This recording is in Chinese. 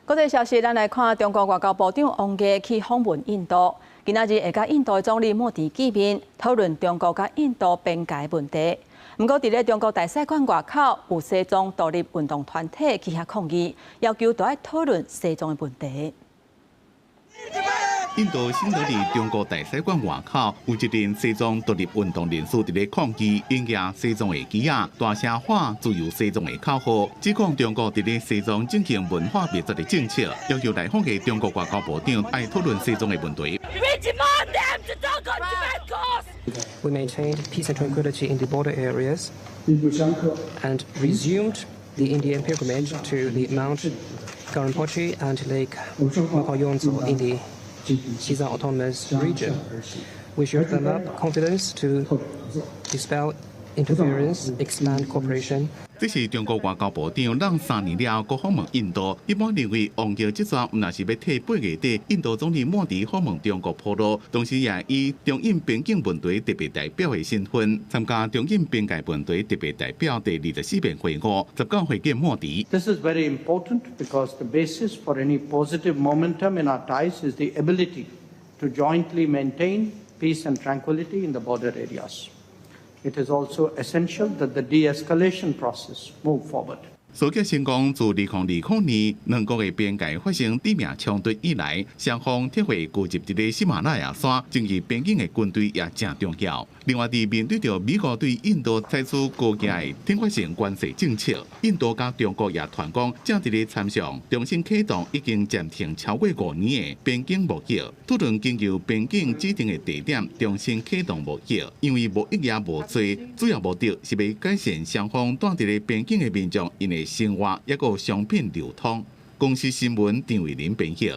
国际消息，咱来看中国外交部长王毅去访问印度，今仔日会甲印度总理莫迪见面，讨论中国甲印度边界问题。不过，伫咧中国大使馆外口有西藏独立运动团体去遐抗议，要求都要讨论西藏的问题。 印度新德里中国大使馆外口有一阵西藏独立运动人士伫咧抗议，引举西藏的旗仔，大声喊自由西藏的口号，指控中国伫咧西藏进行文化灭绝的政策，要求来访的中国外交部长爱讨论西藏的问题。 We maintained peace and tranquility in the border areas and resumed the Indian pilgrimage to the Mount Karampochi and Lake Makayonzo in the Xizang Autonomous Region. We showed them up confidence to dispel interference, expand cooperation. 这是中国外交部长让3年了国访问印度，一般认为王毅这桩唔那是要替8月底印度总理莫迪访问中国铺路，同时也以中印边境问题特别代表的身份参加中印边界问题特别代表第24遍会晤，19会见莫迪。This is very important because the basis for any positive momentum in our ties is the ability to jointly maintain peace and tranquility in the border areas. It is also essential that the de-escalation process move forward. 苏杰先讲，自2020年两国的边界发生地面冲突以来，双方体会聚集伫咧喜马拉雅山正义边境的军队也正重要。另外，伫面对着美国对印度采取高压的天发性关税政策，印度甲中国也传讲正伫咧参详重新启动已经暂停超过5年的边境贸易，讨论经由边境指定的地点重新启动贸易，因为贸易也无做，主要目的是要改善双方住伫咧边境的民众因的生活，也有商品流通。公司新闻张伟林编译。